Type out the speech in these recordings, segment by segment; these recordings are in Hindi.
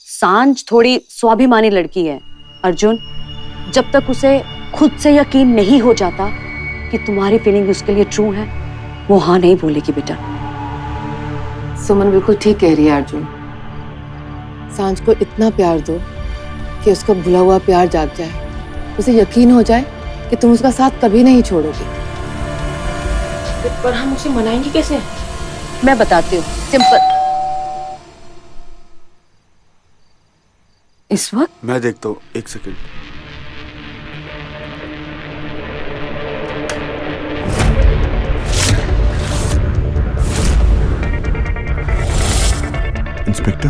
सांझ थोड़ी स्वाभिमानी लड़की है अर्जुन। जब तक उसे खुद से यकीन नहीं हो जाता कि तुम्हारी फीलिंग उसके लिए ट्रू है, वो हाँ नहीं बोलेगी बेटा। सुमन बिल्कुल ठीक कह रही है अर्जुन। सांझ को इतना प्यार दो कि उसका भुला हुआ प्यार जाग जाए, उसे यकीन हो जाए कि तुम उसका साथ कभी नहीं छोड़ोगे। पर हम उसे मनाएंगे कैसे? मैं बताती हूँ, सिंपल। इस वक्त मैं देखता हूँ, एक सेकंड। इंस्पेक्टर,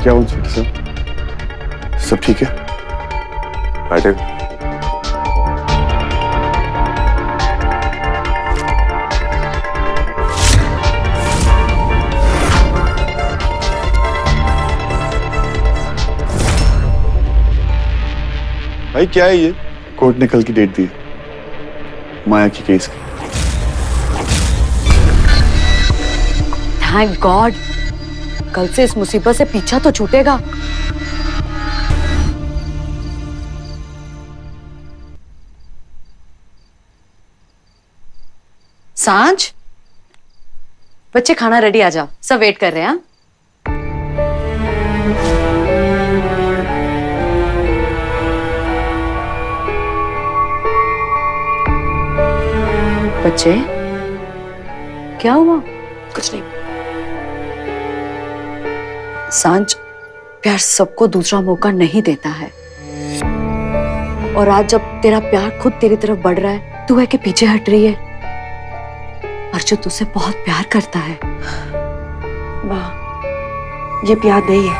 क्या हुआ इंस्पेक्टर साहब? सब ठीक है? बैठे। भाई क्या है ये? कोर्ट ने कल की डेट दी है माया की केस की। थैंक गॉड, कल से इस मुसीबत से पीछा तो छूटेगा। सांझ, बच्चे खाना रेडी, आ जाओ, सब वेट कर रहे हैं। बच्चे, क्या हुआ? कुछ नहीं। सांझ, प्यार सबको दूसरा मौका नहीं देता है, और आज जब तेरा प्यार खुद तेरी तरफ बढ़ रहा है, तू है कि पीछे हट रही है। अर्जुन तुझसे बहुत प्यार करता है। माँ, ये प्यार नहीं है।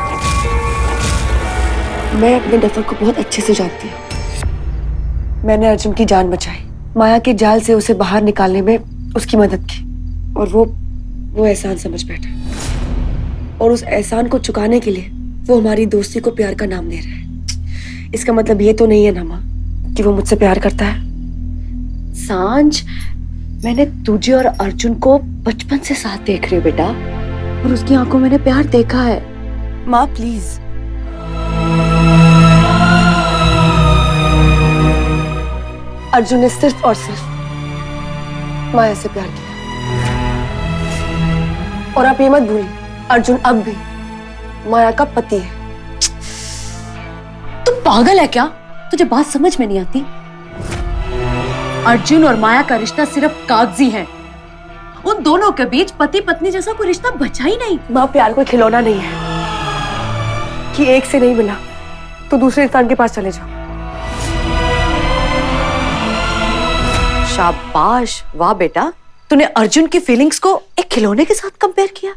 मैं अपने डफर को बहुत अच्छे से जानती हूँ। मैंने अर्जुन की जान बचाई, माया के जाल से उसे बाहर निकालने में उसकी मदद की, और वो एहसान समझ बैठा। और उस एहसान को चुकाने के लिए वो हमारी दोस्ती को प्यार का नाम दे रहा है। इसका मतलब ये तो नहीं है ना माँ कि वो मुझसे प्यार करता है। सांझ, मैंने तुझे और अर्जुन को बचपन से साथ देख रही हूँ बेटा, और उसकी आंखों में मैंने प्यार देखा है। माँ प्लीज, अर्जुन ने सिर्फ और सिर्फ माया से प्यार किया, और आप ये मत भूलिए, अर्जुन अब भी माया का पति है। तू पागल है क्या? तुझे बात समझ में नहीं आती? अर्जुन और माया का रिश्ता सिर्फ कागजी है। उन दोनों के बीच पति पत्नी जैसा कोई रिश्ता बचा ही नहीं। माँ, प्यार कोई खिलौना नहीं है कि एक से नहीं मिला तो दूसरे इंसान के पास चले जाओ। शाबाश, वाह बेटा, तूने अर्जुन की फीलिंग्स को एक खिलौने के साथ कंपेयर किया।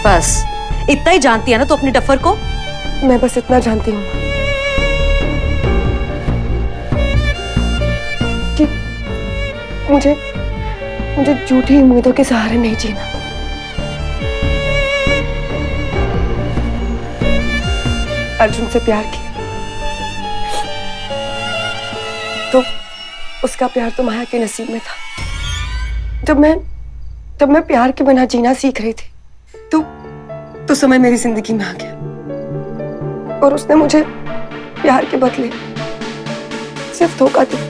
बस इतना ही जानती है ना तू अपनी डफर को? मैं बस इतना जानती हूँ कि मुझे झूठी उम्मीदों के सहारे नहीं जीना। अर्जुन से प्यार किया तो उसका प्यार तो माया के नसीब में था। जब मैं प्यार के बिना जीना सीख रही थी तो समय मेरी जिंदगी में आ गया, और उसने मुझे प्यार के बदले सिर्फ धोखा दिया।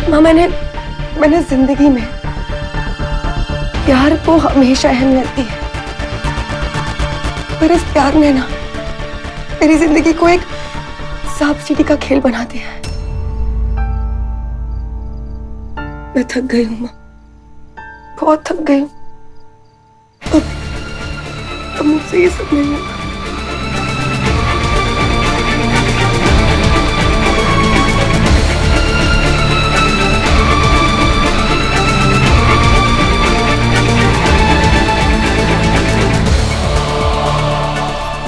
माँ, मैंने जिंदगी में प्यार को हमेशा अहमियत दी है, पर इस प्यार ने ना मेरी जिंदगी को एक सांप सीढ़ी का खेल बना दिया है। मैं थक गई हूँ माँ, बहुत थक गई हूँ। अब मुझसे ये सब नहीं होगा।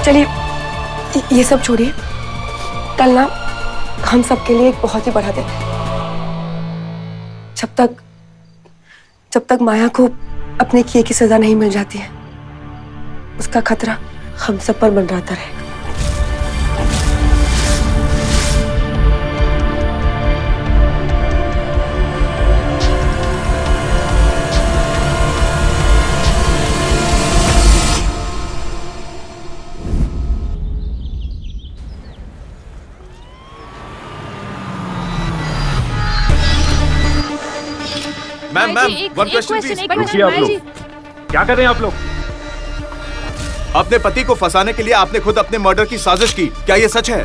चलिए ये सब छोड़िए, कल ना हम सबके लिए एक बहुत ही बड़ा दिन है। जब तक माया को अपने किए की सजा नहीं मिल जाती है, उसका खतरा हम सब पर मंडराता रहेगा। Ma'am one question please. रुकिए आप लोग, क्या कर रहे हैं आप लोग? अपने पति को फंसाने के लिए आपने खुद अपने मर्डर की साजिश की, क्या ये सच है?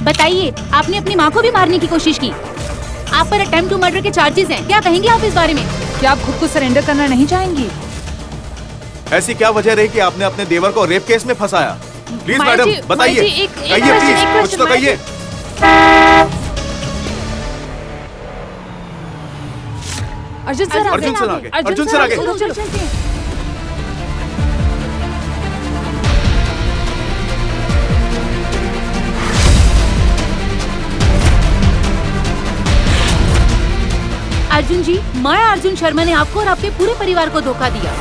बताइए, आपने अपनी माँ को भी मारने की कोशिश की। आप पर अटेम्प्ट टू मर्डर के चार्जेस हैं। क्या कहेंगी आप इस बारे में? क्या आप खुद को सरेंडर करना नहीं चाहेंगी? ऐसी क्या वजह रही कि आपने अपने देवर को रेप केस में फंसाया? प्लीज माया मैडम जी, बताइए, माया जी, एक कहिए question, प्लीज, एक कुछ तो question, माया कहिए। अर्जुन सर अर्जुन सर आगे, अर्जुन सर आगे। चलो चलते हैं। अर्जुन जी, माया अर्जुन शर्मा ने आपको और आपके पूरे परिवार को धोखा दिया।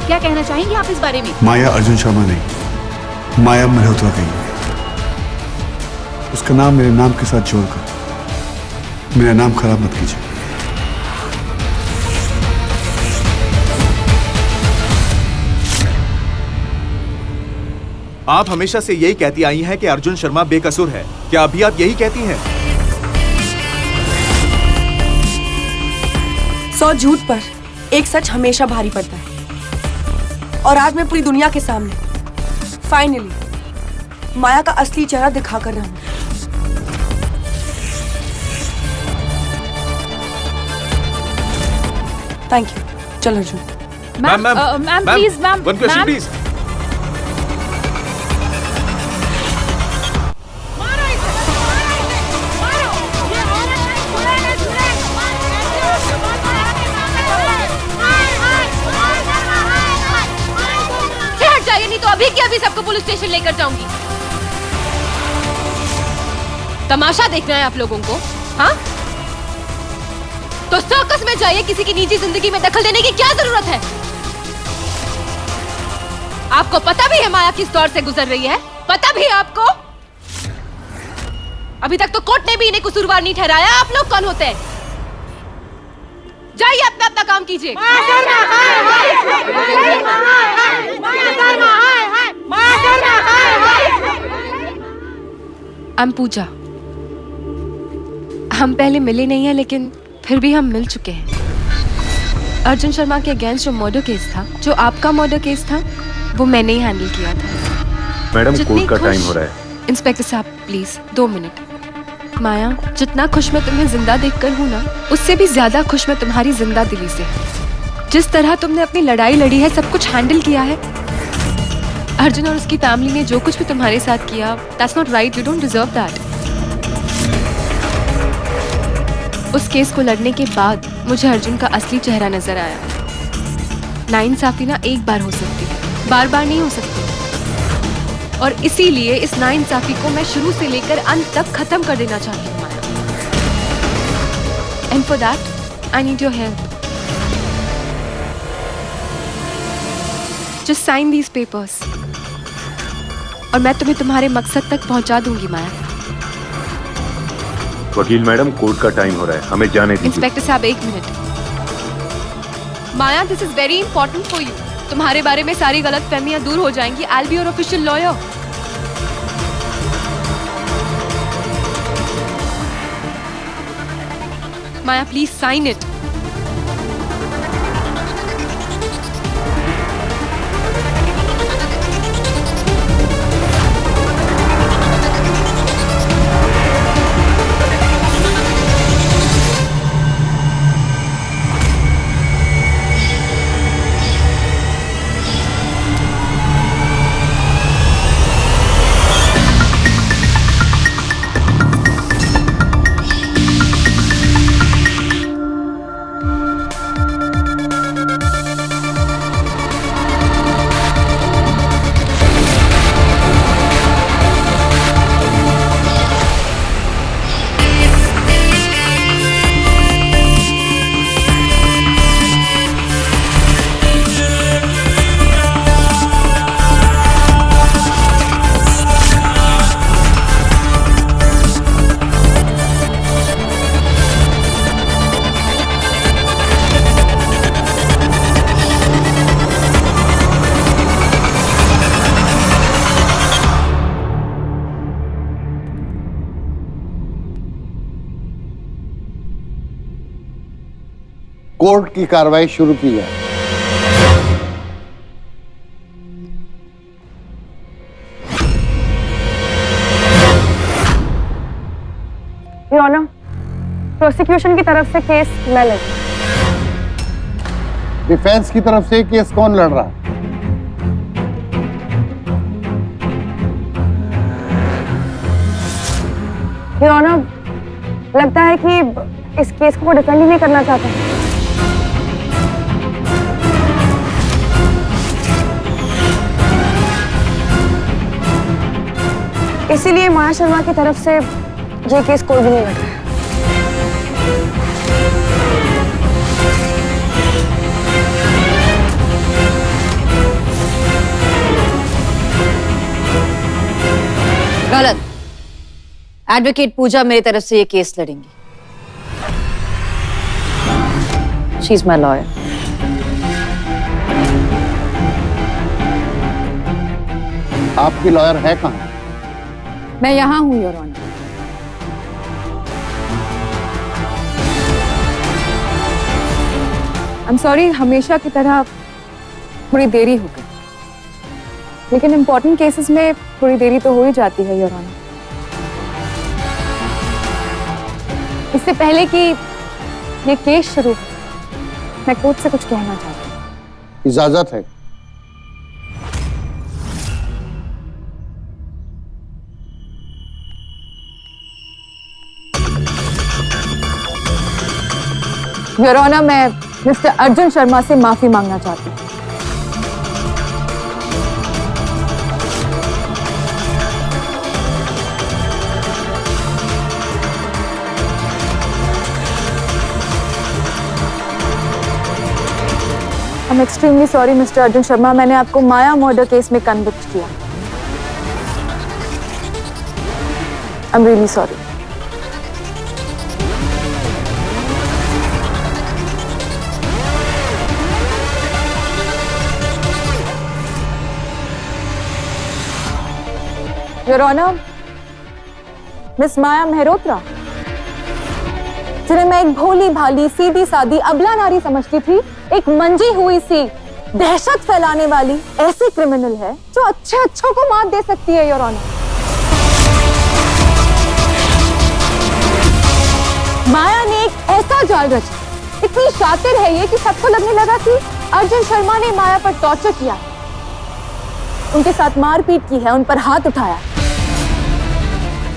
क्या कहना चाहेंगे आप इस बारे में? माया अर्जुन शर्मा नहीं, माया मल्होत्रा गई है। उसका नाम मेरे नाम के साथ जोड़कर मेरा नाम खराब मत कीजिए। आप हमेशा से यही कहती आई हैं कि अर्जुन शर्मा बेकसूर है, क्या अभी आप यही कहती हैं? 100 झूठ पर एक सच हमेशा भारी पड़ता है। और आज मैं पूरी दुनिया के सामने फाइनली माया का असली चेहरा दिखाकर रहूं। Thank you. चल Arjun. Ma'am please ma'am, one question please. हट जाइए, नहीं तो अभी के अभी सबको पुलिस स्टेशन लेकर जाऊंगी। तमाशा देखना है आप लोगों को? हाँ, तो सर्कस में जाइए। किसी की निजी जिंदगी में दखल देने की क्या जरूरत है? आपको पता भी है माया किस दौर से गुजर रही है? पता भी है आपको? अभी तक तो कोर्ट ने भी इन्हें कसूरवार नहीं ठहराया। आप लोग कौन होते हैं? जाइए, अपना अपना काम कीजिए। I'm पूजा। हम पहले मिले नहीं हैं, लेकिन फिर भी हम मिल चुके हैं। अर्जुन शर्मा के अगेंस्ट जो मर्डर केस था, जो आपका मर्डर केस था, वो मैंने ही हैंडल किया था। मैडम जितनी कोर्ट का खुश- टाइम हो रहा है। इंस्पेक्टर साहब प्लीज 2 मिनट। माया, जितना खुश मैं तुम्हें जिंदा देखकर हूँ ना, उससे भी ज्यादा खुश मैं तुम्हारी जिंदा दिली से। जिस तरह तुमने अपनी लड़ाई लड़ी है, सब कुछ हैंडल किया है, अर्जुन और उसकी फैमिली ने जो कुछ भी तुम्हारे साथ किया, that's not right. You don't deserve that. उस केस को लड़ने के बाद मुझे अर्जुन का असली चेहरा नजर आया। नाइंसाफी ना एक बार हो सकती है, बार बार नहीं हो सकती। और इसीलिए इस नाइंसाफी को मैं शुरू से लेकर अंत तक खत्म कर देना चाहती हूँ Maya. And for that I need your help. Just sign these papers और मैं तुम्हें तुम्हारे मकसद तक पहुंचा दूंगी माया। वकील मैडम, कोर्ट का टाइम हो रहा है, हमें जाने दीजिए। इंस्पेक्टर साहब 1 minute. Maya, this is very important for you. तुम्हारे बारे में सारी गलत फहमियां दूर हो जाएंगी। I will be your official lawyer. Maya, please sign it. Court की कार्रवाई शुरू की जाए। योर ऑनर, प्रोसिक्यूशन की तरफ से केस मैं लड़ी। डिफेंस की तरफ से केस कौन लड़ रहा है? योर ऑनर, लगता है कि इस केस को वो डिफेंड ही नहीं करना चाहता। इसीलिए माया शर्मा की तरफ से ये केस कोई भी नहीं लड़ रहा है। गलत। एडवोकेट पूजा मेरी तरफ से ये केस लड़ेंगी। She is my lawyer. आपकी लॉयर है कहाँ? मैं यहाँ हूँ your honour. I am sorry, हमेशा की तरह थोड़ी देरी हो गई, लेकिन इम्पोर्टेंट केसेस में थोड़ी देरी तो हो ही जाती है योर ऑनर। इससे पहले कि ये केस शुरू हो, मैं कोर्ट से कुछ कहना चाहती हूँ। इजाजत है। योर ऑनर, मैं मिस्टर अर्जुन शर्मा से माफी मांगना चाहती हूँ। I'm extremely sorry, mister Arjun Sharma. मैंने आपको माया मर्डर केस में कन्विक्ट किया। I'm really sorry। Your honour, miss Maya Mehrotra, जिन्हें मैं एक भोली भाली सीधी सादी अबला नारी समझती थी, एक मंजी हुई सी दहशत फैलाने वाली ऐसी क्रिमिनल है जो अच्छे अच्छों को मात दे सकती है योर ऑनर। माया ने एक ऐसा जाल रचा, इतनी शातिर है ये कि सबको लगने लगा कि अर्जुन शर्मा ने माया पर टॉर्चर किया, उनके साथ मारपीट की है, उन पर हाथ उठाया,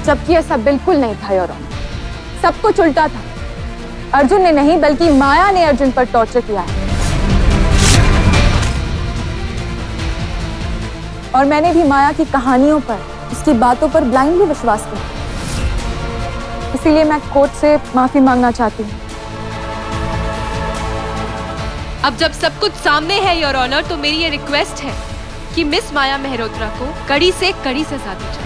जबकि ऐसा बिल्कुल नहीं था योर ऑनर। सब कुछ उल्टा था। अर्जुन ने नहीं बल्कि माया ने अर्जुन पर टॉर्चर किया है। और मैंने भी माया की कहानियों पर, उसकी बातों पर ब्लाइंडली विश्वास किया। इसीलिए मैं कोर्ट से माफी मांगना चाहती हूँ। अब जब सब कुछ सामने है योर ऑनर, तो मेरी ये रिक्वेस्ट है कि मिस माया मेहरोत्रा को कड़ी से कड़ी सजा दी जाए।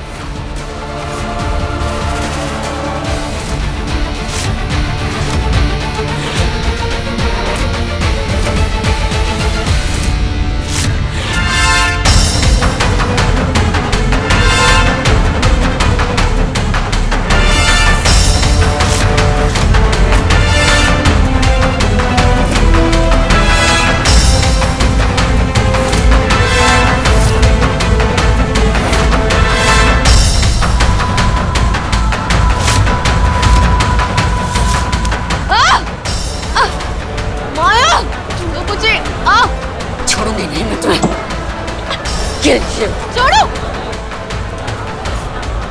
छोड़ो!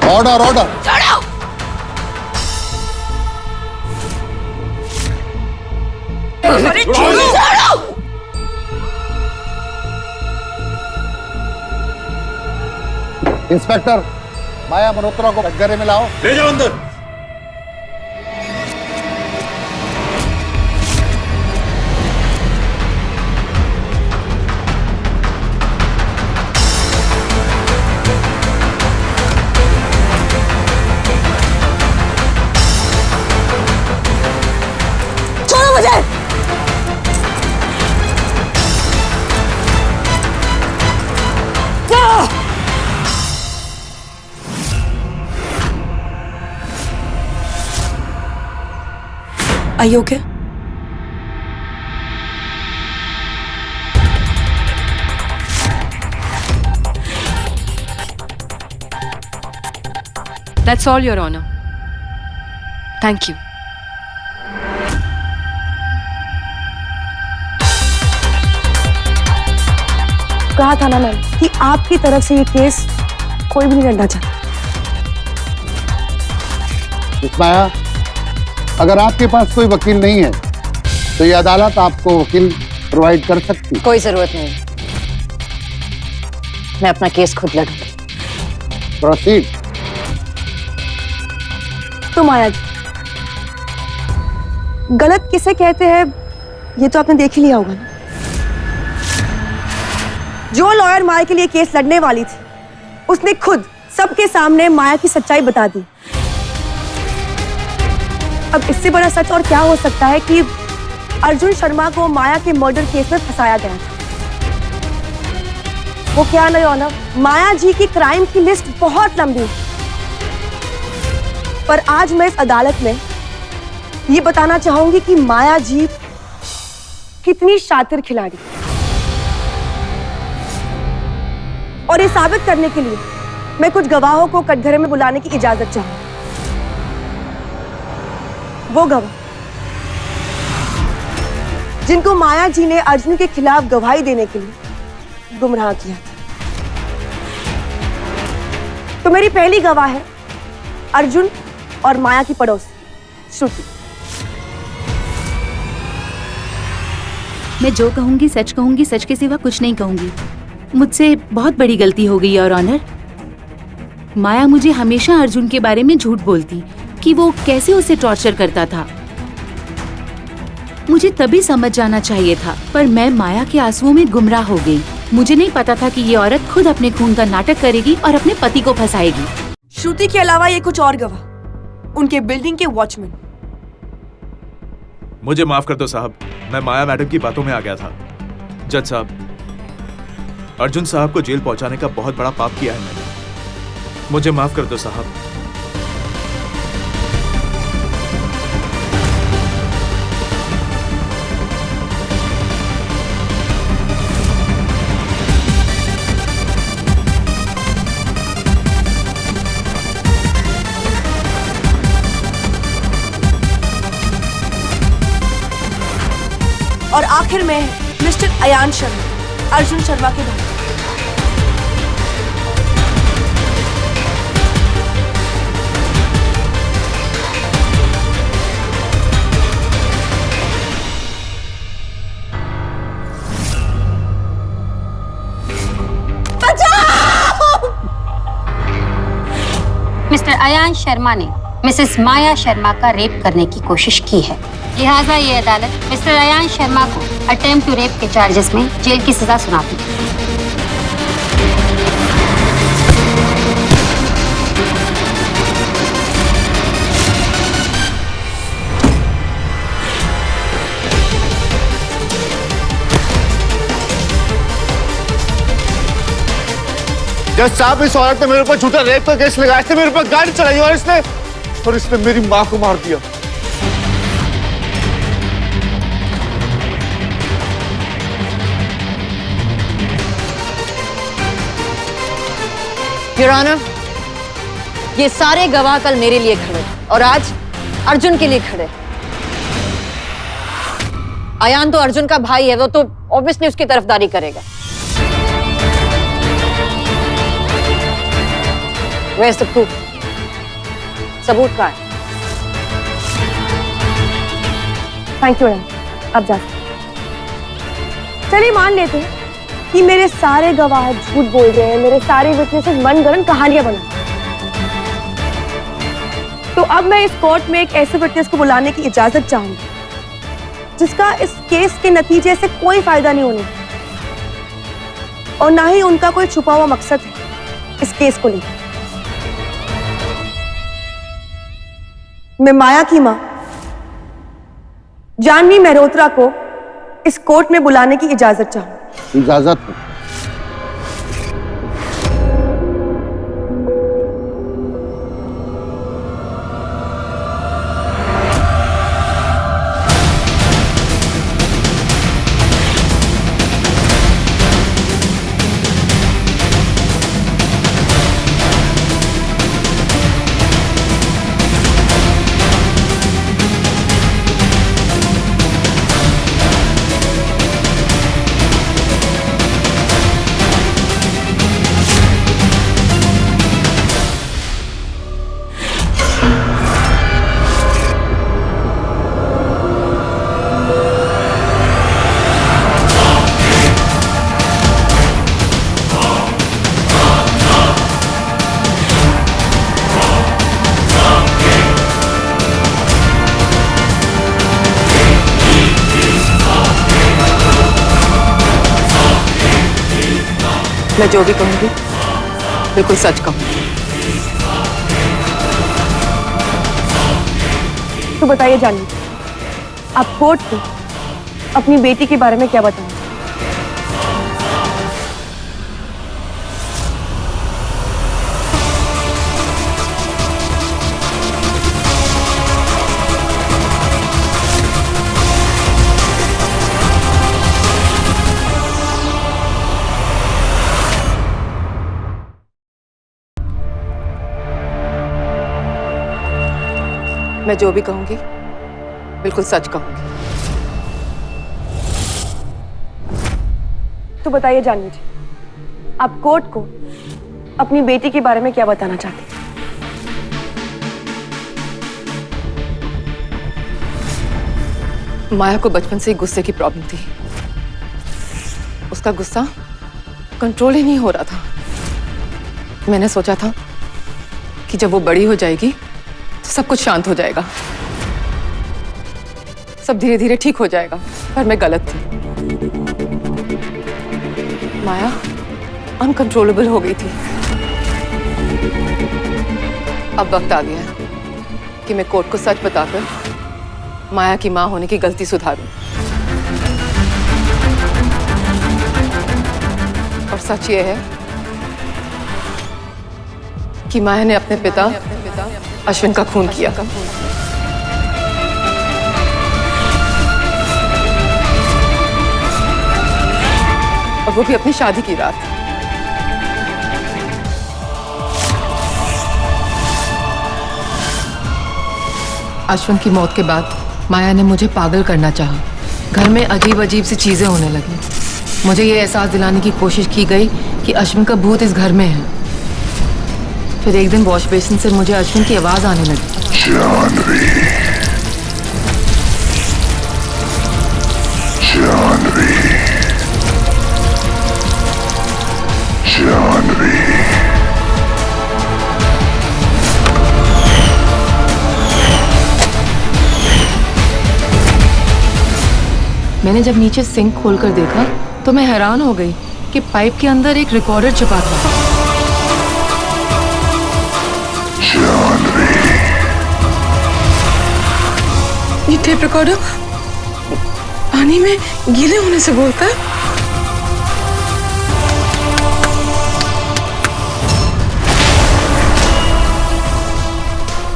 Order order. छोड़ो! छोड़ो! इंस्पेक्टर, माया मल्होत्रा को कटघरे में लाओ। ले जाओ अंदर। Are you okay? That's all, Your Honor. Thank you. कहा था ना मैंने कि आपकी तरफ से ये केस कोई भी नहीं लड़ना चाहता। मिस माया, अगर आपके पास कोई वकील नहीं है तो ये अदालत आपको वकील प्रोवाइड कर सकती है। कोई जरूरत नहीं, मैं अपना केस खुद लड़ूंगी। प्रोसीड। तो माया जी, गलत किसे कहते हैं ये तो आपने देख ही लिया होगा ना। जो लॉयर माया के लिए केस लड़ने वाली थी उसने खुद सबके सामने माया की सच्चाई बता दी। अब इससे बड़ा सच और क्या हो सकता है कि अर्जुन शर्मा को माया के मर्डर केस में फंसाया गया था। वो क्या नहीं होना, माया जी की क्राइम की लिस्ट बहुत लंबी है, पर आज मैं इस अदालत में ये बताना चाहूंगी कि माया जी कितनी शातिर खिलाड़ी, और ये साबित करने के लिए मैं कुछ गवाहों को कटघरे में बुलाने की इजाजत चाहूंगी। वो गवाह जिनको माया जी ने अर्जुन के खिलाफ गवाही देने के लिए गुमराह किया था। तो मेरी पहली गवाह है अर्जुन और माया की पड़ोसी श्रुति। मैं जो कहूंगी सच कहूंगी, सच के सिवा कुछ नहीं कहूंगी। मुझसे बहुत बड़ी गलती हो गई और ऑनर। माया मुझे हमेशा अर्जुन के बारे में झूठ बोलती कि वो कैसे उसे टॉर्चर करता था। मुझे तभी समझ जाना चाहिए था, पर मैं माया के आंसुओं में गुमराह हो गई। मुझे नहीं पता था कि ये औरत खुद अपने खून का नाटक करेगी और अपने पति को फंसाएगी। श्रुति के अलावा ये कुछ और गवाह, उनके बिल्डिंग के वॉचमैन। मुझे माफ कर दो साहब, मैं माया मैडम की बातों में आ गया था। जज साहब, अर्जुन साहब को जेल पहुंचाने का बहुत बड़ा पाप किया है मैंने, मुझे माफ कर दो साहब। और आखिर में मिस्टर अयान शर्मा, अर्जुन शर्मा के भाई। मिस्टर अयान शर्मा ने मिसेस माया शर्मा का रेप करने की कोशिश की है, लिहाजा ये अदालत मिस्टर अयान शर्मा को अटेम्प्ट टू रेप के चार्जेस में जेल की सजा सुनाती है। जज साहब, इस औरत ने मेरे ऊपर झूठा रेप का केस लगाया था, मेरे ऊपर गाड़ी चलाई और इसने मेरी माँ को मार दिया। योर ऑनर, ये सारे गवाह कल मेरे लिए खड़े और आज अर्जुन के लिए खड़े। अयान तो अर्जुन का भाई है, वो तो ऑब्वियसली उसकी तरफदारी करेगा। Where's the proof? सबूत कहाँ है? थैंक यू मैडम, अब जा सकते। चलिए मान लेते हैं कि मेरे सारे गवाह झूठ बोल रहे हैं, मेरे सारे विटनेसेस मनगढ़ंत कहानियां बना। तो अब मैं इस कोर्ट में एक ऐसे विटनेस को बुलाने की इजाजत चाहूंगी जिसका इस केस के नतीजे से कोई फायदा नहीं होने और ना ही उनका कोई छुपा हुआ मकसद है इस केस को लेकर। मैं माया की मां जानवी मेहरोत्रा को इस कोर्ट में बुलाने की इजाजत चाहूंगी। इजाजत है। मैं जो भी कहूंगी बिल्कुल सच कहूंगी। तो बताइए जानवी, आप कोर्ट को अपनी बेटी के बारे में क्या बताएंगे? मैं जो भी कहूंगी बिल्कुल सच कहूंगी। तो बताइए जानवी जी, आप कोर्ट को अपनी बेटी के बारे में क्या बताना चाहते हैं? माया को बचपन से ही गुस्से की प्रॉब्लम थी। उसका गुस्सा कंट्रोल ही नहीं हो रहा था। मैंने सोचा था कि जब वो बड़ी हो जाएगी तो सब कुछ शांत हो जाएगा, सब धीरे धीरे ठीक हो जाएगा, पर मैं गलत थी। माया अनकंट्रोलेबल हो गई थी। अब वक्त आ गया है कि मैं कोर्ट को सच बताकर माया की मां होने की गलती सुधारूं। और सच ये है कि माया ने अपने पिता अश्विन का खून किया। और वो भी अपनी शादी की रात। अश्विन की मौत के बाद माया ने मुझे पागल करना चाहा। घर में अजीब अजीब सी चीजें होने लगी। मुझे ये एहसास दिलाने की कोशिश की गई कि अश्विन का भूत इस घर में है। फिर एक दिन वॉश बेसिन से मुझे अश्विन की आवाज आने लगी। जानवी, जानवी, जानवी। मैंने जब नीचे सिंक खोलकर देखा तो मैं हैरान हो गई कि पाइप के अंदर एक रिकॉर्डर छिपा था। ये टेप रिकॉर्डर पानी में गीले होने से बोलता है।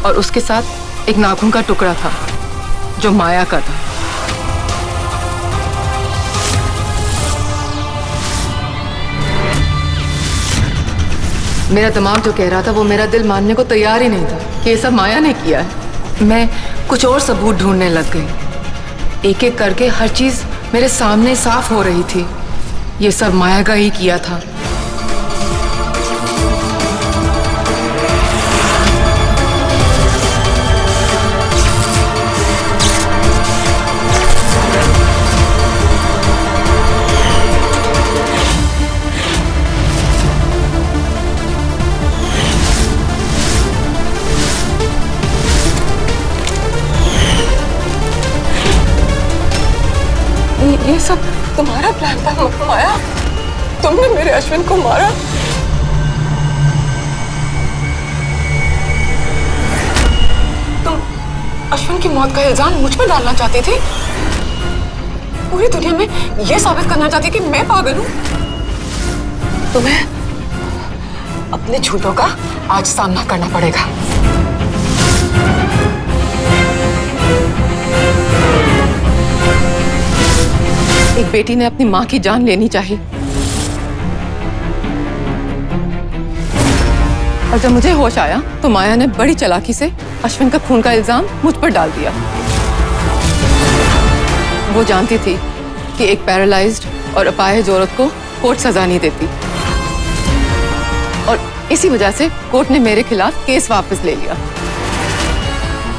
और उसके साथ एक नाखून का टुकड़ा था जो माया का था। मेरा दिमाग जो कह रहा था वो मेरा दिल मानने को तैयार ही नहीं था कि ये सब माया ने किया है। मैं कुछ और सबूत ढूंढने लग गई। एक एक करके हर चीज मेरे सामने साफ हो रही थी। ये सब माया का ही किया था। ये सब तुम्हारा प्लान था माया? तुमने मेरे अश्विन को मारा? तुम अश्विन की मौत का इल्जाम मुझ पर डालना चाहती थी? पूरी दुनिया में ये साबित करना चाहती कि मैं पागल हूं? तुम्हें अपने झूठों का आज सामना करना पड़ेगा। एक बेटी ने अपनी मां की जान लेनी चाहिए, और जब मुझे होश आया तो माया ने बड़ी चालाकी से अश्विन का खून का इल्जाम मुझ पर डाल दिया। वो जानती थी कि एक पैरालाइज्ड और अपाहिज औरत को कोर्ट सजा नहीं देती, और इसी वजह से कोर्ट ने मेरे खिलाफ केस वापस ले लिया।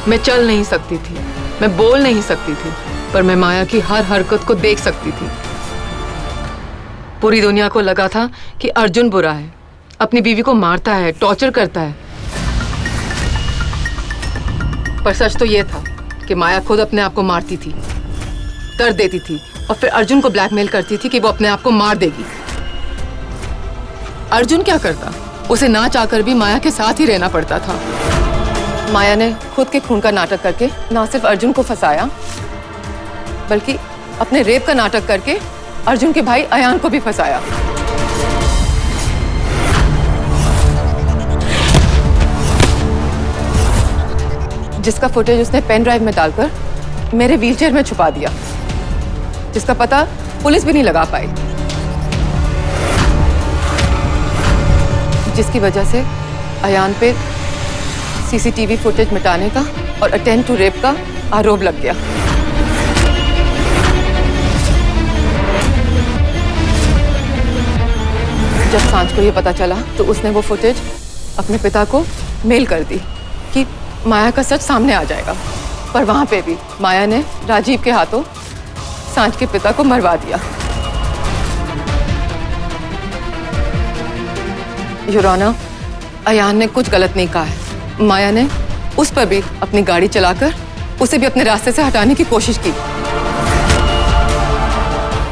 मैं चल नहीं सकती थी, मैं बोल नहीं सकती थी, पर मैं माया की हर हरकत को देख सकती थी। पूरी दुनिया को लगा था कि अर्जुन बुरा है, अपनी बीवी को मारता है, टॉर्चर करता है। पर सच तो यह था कि माया खुद अपने आप को मारती थी, कर देती थी, और फिर अर्जुन को ब्लैकमेल करती थी कि वो अपने आप को मार देगी। अर्जुन क्या करता? उसे ना चाहकर भी माया के साथ ही रहना पड़ता था। माया ने खुद के खून का नाटक करके ना सिर्फ अर्जुन को फंसाया, बल्कि अपने रेप का नाटक करके अर्जुन के भाई अयान को भी फंसाया। जिसका फुटेज उसने पेन ड्राइव में डालकर मेरे व्हीलचेयर में छुपा दिया, जिसका पता पुलिस भी नहीं लगा पाई, जिसकी वजह से अयान पे सीसीटीवी फुटेज मिटाने का और अटेम्प्ट टू रेप का आरोप लग गया। जब सांझ को ये पता चला तो उसने वो फुटेज अपने पिता को मेल कर दी कि माया का सच सामने आ जाएगा। पर वहां पे भी माया ने राजीव के हाथों सांझ के पिता को मरवा दिया। योर ऑनर, अयान ने कुछ गलत नहीं कहा है। माया ने उस पर भी अपनी गाड़ी चलाकर उसे भी अपने रास्ते से हटाने की कोशिश की।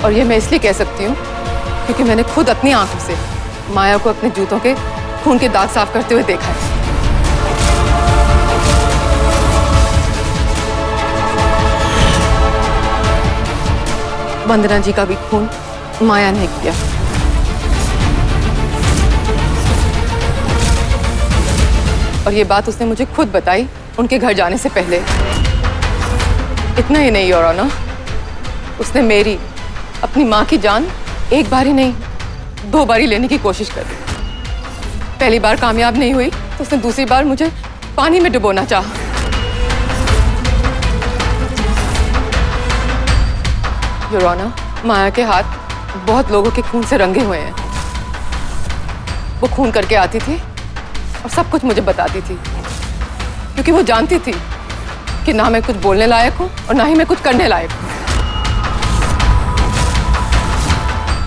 और ये मैं इसलिए कह सकती हूँ क्योंकि मैंने खुद अपनी आंखों से माया को अपने जूतों के खून के दाग साफ करते हुए देखा है। वंदना जी का भी खून माया ने किया। और ये बात उसने मुझे खुद बताई उनके घर जाने से पहले। इतना ही नहीं योर ऑनर, उसने मेरी अपनी माँ की जान एक बार ही नहीं 2 बार ही लेने की कोशिश कर दी। पहली बार कामयाब नहीं हुई तो उसने दूसरी बार मुझे पानी में डुबोना चाहा। योर ऑनर, माया के हाथ बहुत लोगों के खून से रंगे हुए हैं। वो खून करके आती थी और सब कुछ मुझे बताती थी, क्योंकि वो जानती थी कि ना मैं कुछ बोलने लायक हूं और ना ही मैं कुछ करने लायक हूं।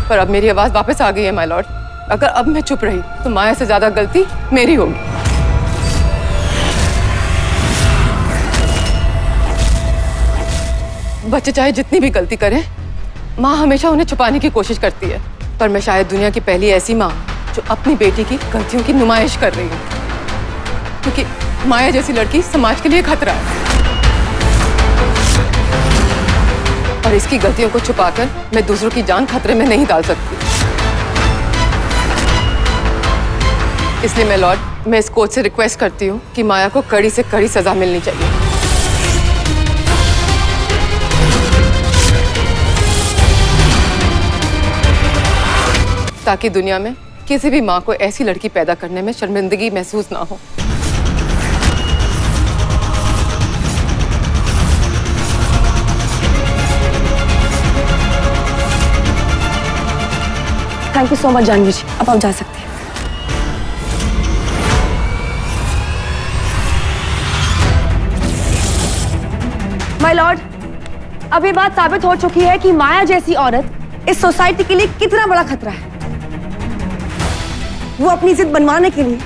पर अब मेरी आवाज वापस आ गई है माय लॉर्ड। अगर अब मैं चुप रही तो माया से ज्यादा गलती मेरी होगी। बच्चे चाहे जितनी भी गलती करें, माँ हमेशा उन्हें छुपाने की कोशिश करती है। पर मैं शायद दुनिया की पहली ऐसी माँ जो अपनी बेटी की गलतियों की नुमाइश कर रही हूँ, क्योंकि माया जैसी लड़की समाज के लिए खतरा है। और इसकी गलतियों को छुपाकर मैं दूसरों की जान खतरे में नहीं डाल सकती। इसलिए मैं लॉर्ड, मैं इस कोर्ट से रिक्वेस्ट करती हूँ कि माया को कड़ी से कड़ी सजा मिलनी चाहिए। ताकि दुनिया में किसी भी माँ को ऐसी लड़की पैदा करने में शर्मिंदगी महसूस ना हो। Thank you so much Jahnavi ji, अब आप जा सकते हैं। माय लॉर्ड, अब ये बात साबित हो चुकी है कि माया जैसी औरत इस सोसाइटी के लिए कितना बड़ा खतरा है। वो अपनी जिद बनवाने के लिए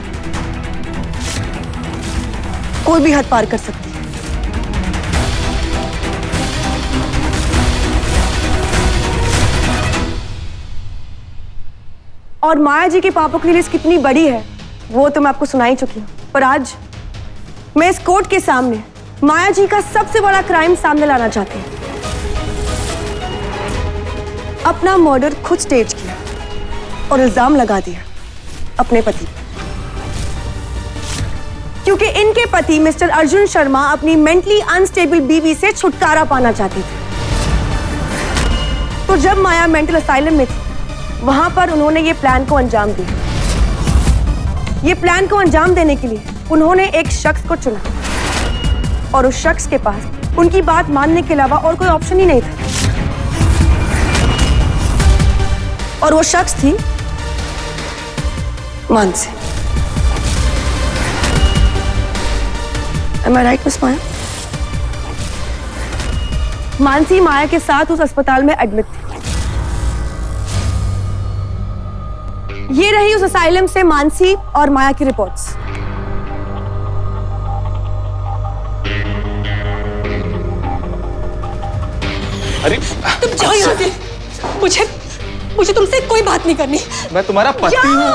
कोई भी हद पार कर सकती है। और माया जी के पापों की लिस्ट कितनी बड़ी है वो तो मैं आपको सुना ही चुकी हूं। पर आज मैं इस कोर्ट के सामने माया जी का सबसे बड़ा क्राइम सामने लाना चाहती हूं। अपना मर्डर खुद स्टेज किया और इल्जाम लगा दिया अपने पति, क्योंकि इनके पति मिस्टर अर्जुन शर्मा अपनी मेंटली अनस्टेबल बीवी से छुटकारा पाना चाहते थे। तो जब माया मेंटल असाइलम में थी, वहां पर उन्होंने ये प्लान को अंजाम दिया। ये प्लान को अंजाम देने के लिए उन्होंने एक शख्स को चुना और उस शख्स के पास उनकी बात मानने के अलावा और कोई ऑप्शन ही नहीं था। और वो शख्स थी Mansi. Am I right, miss Maya? Mansi Maya के साथ उस अस्पताल में एडमिट थी। ये रही उस असाइलम से मानसी और माया की रिपोर्ट्स। अरे तुम जाओ यहाँ से। मुझे तुमसे कोई बात नहीं करनी। मैं तुम्हारा पति हूँ।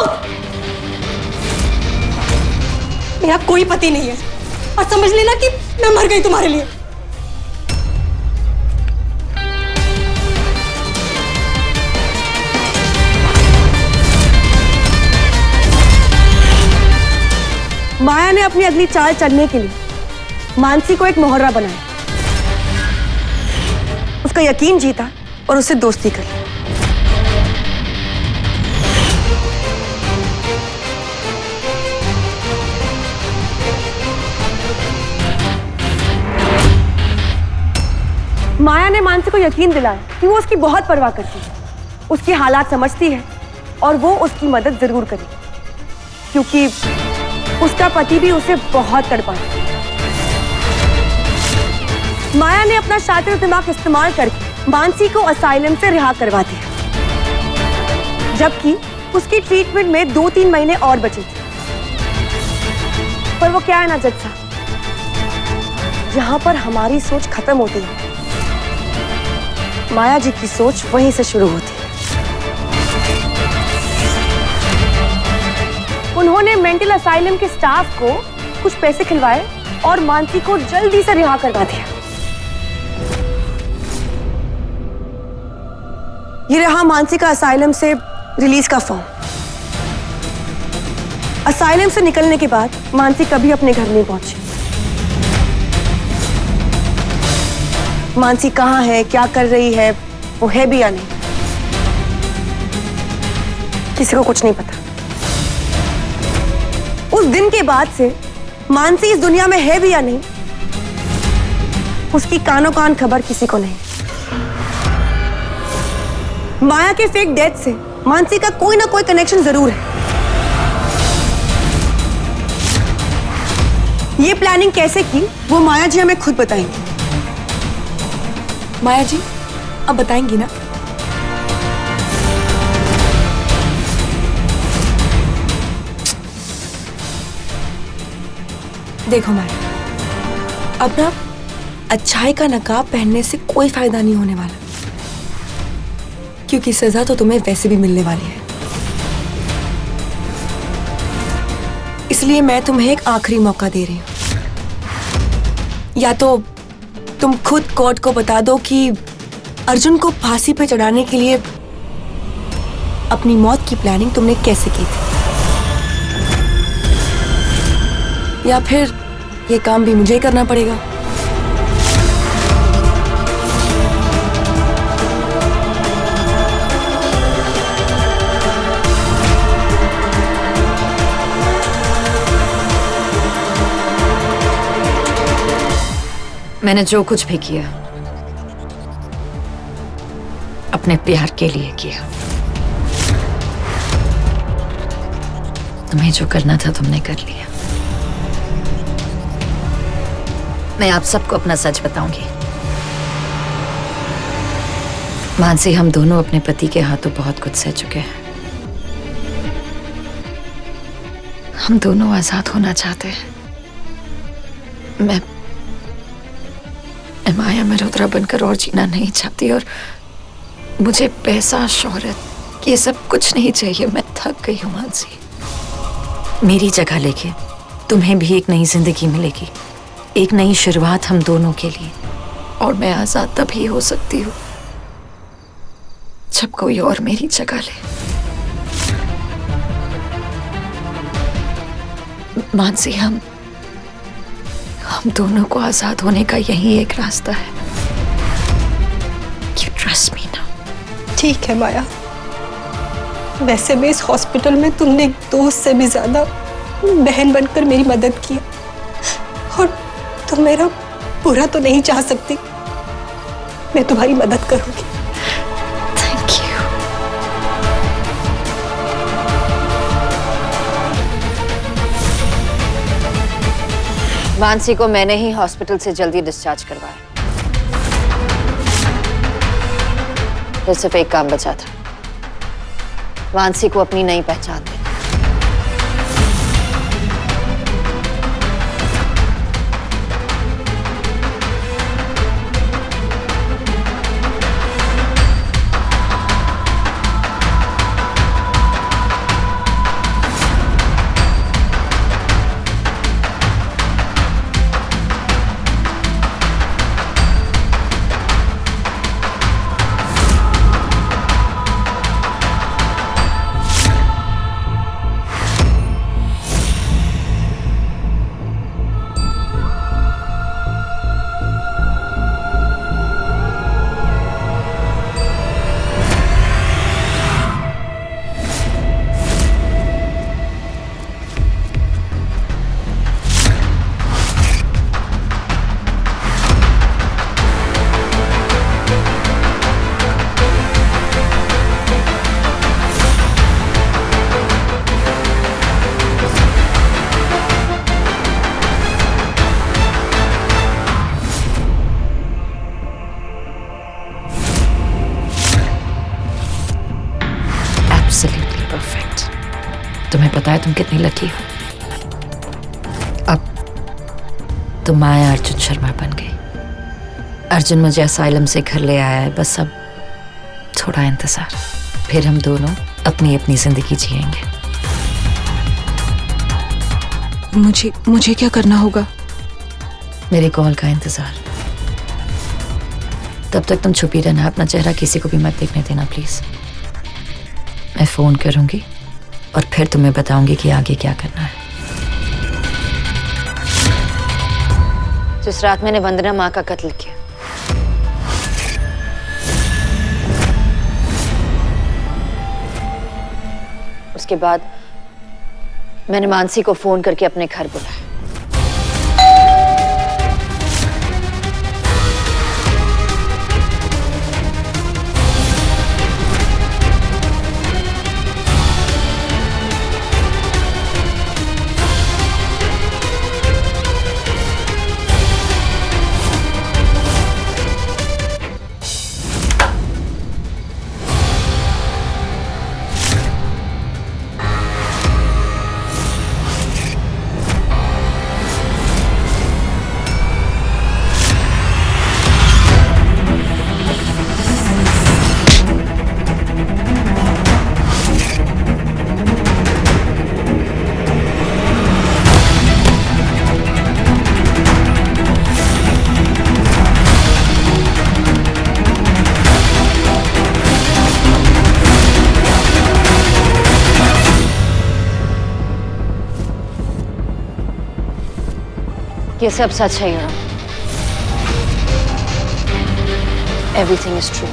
मेरा कोई पति नहीं है और समझ लेना कि मैं मर गई तुम्हारे लिए। माया ने अपनी अगली चाल चलने के लिए मानसी को एक मोहर्रा बनाया, उसका यकीन जीता और उससे दोस्ती कर ली। माया ने मानसी को यकीन दिलाया कि वो उसकी बहुत परवाह करती है, उसके हालात समझती है और वो उसकी मदद जरूर करेगी, क्योंकि उसका पति भी उसे बहुत तड़पाता है। माया ने अपना शातिर दिमाग इस्तेमाल करके मानसी को असाइलम से रिहा करवा दिया, जबकि उसकी ट्रीटमेंट में 2-3 महीने और बचे थे। पर वो क्या है ना जज साहब, जहां पर हमारी सोच खत्म होती है, माया जी की सोच वहीं से शुरू होती है। उन्होंने मेंटल असाइलम के स्टाफ को कुछ पैसे खिलवाए और मानसी को जल्दी से रिहा करवा दिया। ये रहा मानसी का असाइलम से रिलीज का फॉर्म। असाइलम से निकलने के बाद मानसी कभी अपने घर नहीं पहुंची। मानसी कहाँ है, क्या कर रही है, वो है भी या नहीं, किसी को कुछ नहीं पता। उस दिन के बाद से मानसी इस दुनिया में है भी या नहीं, उसकी कानों कान खबर किसी को नहीं। माया के फेक डेथ से मानसी का कोई ना कोई कनेक्शन जरूर है। ये प्लानिंग कैसे की वो माया जी हमें खुद बताएंगी। माया जी अब बताएंगी ना? देखो माया, अब ना अच्छाई का नकाब पहनने से कोई फायदा नहीं होने वाला, क्योंकि सजा तो तुम्हें वैसे भी मिलने वाली है। इसलिए मैं तुम्हें एक आखिरी मौका दे रही हूं। या तो तुम खुद कोर्ट को बता दो कि अर्जुन को फांसी पे चढ़ाने के लिए अपनी मौत की प्लानिंग तुमने कैसे की थी, या फिर ये काम भी मुझे ही करना पड़ेगा। मैंने जो कुछ भी किया अपने प्यार के लिए किया। तुम्हें जो करना था तुमने कर लिया। मैं आप सबको अपना सच बताऊंगी। मानसी, हम दोनों अपने पति के हाथों बहुत कुछ सह चुके हैं। हम दोनों आजाद होना चाहते हैं। मैं माया मल्होत्रा बनकर और जीना नहीं चाहती, और मुझे पैसा, शोहरत, ये सब कुछ नहीं चाहिए। मैं थक गई हूँ मानसी। मेरी जगह लेके तुम्हें भी एक नई जिंदगी मिलेगी, एक नई शुरुआत हम दोनों के लिए। और मैं आजाद तभी हो सकती हूँ जब कोई और मेरी जगह ले। मानसी, हम दोनों को आजाद होने का यही एक रास्ता है। You trust me now? ठीक है माया, वैसे भी इस हॉस्पिटल में तुमने एक दोस्त से भी ज्यादा बहन बनकर मेरी मदद की, और तुम मेरा बुरा तो नहीं चाह सकती। मैं तुम्हारी मदद करूंगी। Thank you. मानसी को मैंने ही हॉस्पिटल से जल्दी डिस्चार्ज करवाया। फिर सिर्फ एक काम बचा था, मानसी को अपनी नई पहचान देना। तुम्हें पता है तुम कितनी लकी हो। अब तुम माया अर्जुन शर्मा बन गई। अर्जुन मुझे असाइलम से घर ले आया है, बस अब थोड़ा इंतजार, फिर हम दोनों अपनी अपनी जिंदगी जिएंगे। मुझे क्या करना होगा? मेरी कॉल का इंतजार। तब तक तुम छुपी रहना, अपना चेहरा किसी को भी मत देखने देना प्लीज। मैं फोन करूंगी और फिर तुम्हें बताऊंगी कि आगे क्या करना है। जिस रात मैंने वंदना माँ का कत्ल किया, उसके बाद मैंने मानसी को फोन करके अपने घर बुलाया। ये सब सच है यूरो। Everything is true.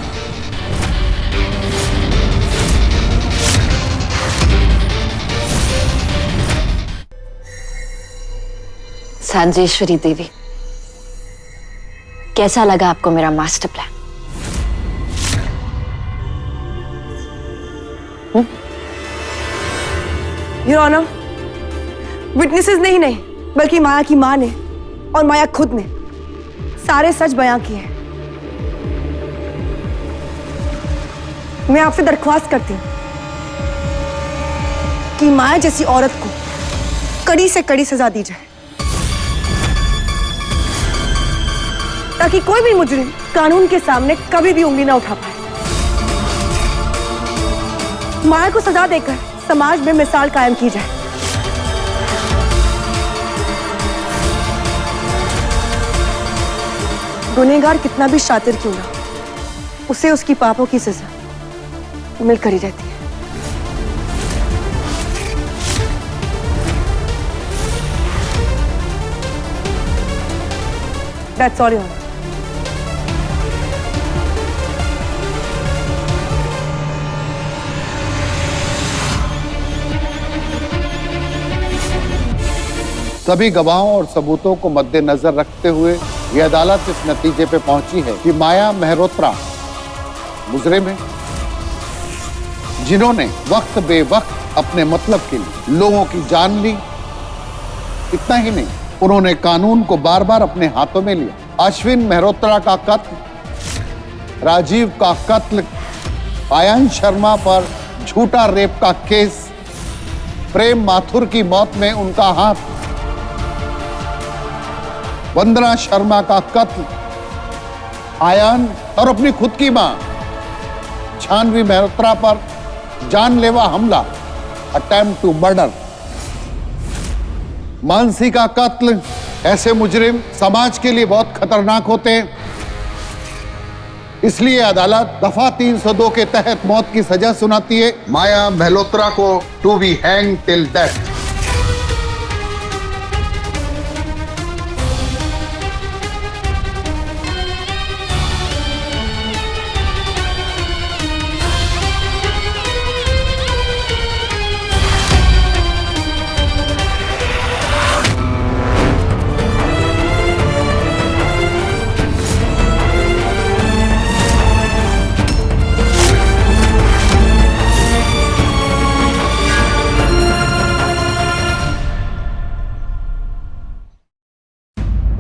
Sanjeshwari Devi, कैसा लगा आपको मेरा master plan? Your honour, witnesses नहीं बल्कि माया की मां ने और माया खुद ने सारे सच बयां किए हैं। मैं आपसे दरख्वास्त करती हूं कि माया जैसी औरत को कड़ी से कड़ी सजा दी जाए, ताकि कोई भी मुजरिम कानून के सामने कभी भी उंगली ना उठा पाए। माया को सजा देकर समाज में मिसाल कायम की जाए। गुनहगार कितना भी शातिर क्यों ना, उसे उसकी पापों की सजा मिलकर ही रहती है। That's all, Your Honor. सभी गवाहों और सबूतों को मद्देनजर रखते हुए यह अदालत इस नतीजे पे पहुंची है कि माया मेहरोत्रा मुजरिम है, जिन्होंने वक्त बेवक्त अपने मतलब के लिए लोगों की जान ली। इतना ही नहीं, उन्होंने कानून को बार बार अपने हाथों में लिया। अश्विन मेहरोत्रा का कत्ल, राजीव का कत्ल, आयन शर्मा पर झूठा रेप का केस, प्रेम माथुर की मौत में उनका हाथ, वंदना शर्मा का कत्ल, आयन और अपनी खुद की मां छानवी मेहरोत्रा पर जानलेवा हमला, अटेम्प्ट टू मर्डर, मानसी का कत्ल। ऐसे मुजरिम समाज के लिए बहुत खतरनाक होते हैं, इसलिए अदालत दफा 302 के तहत मौत की सजा सुनाती है माया मेहरोत्रा को to be hang till death.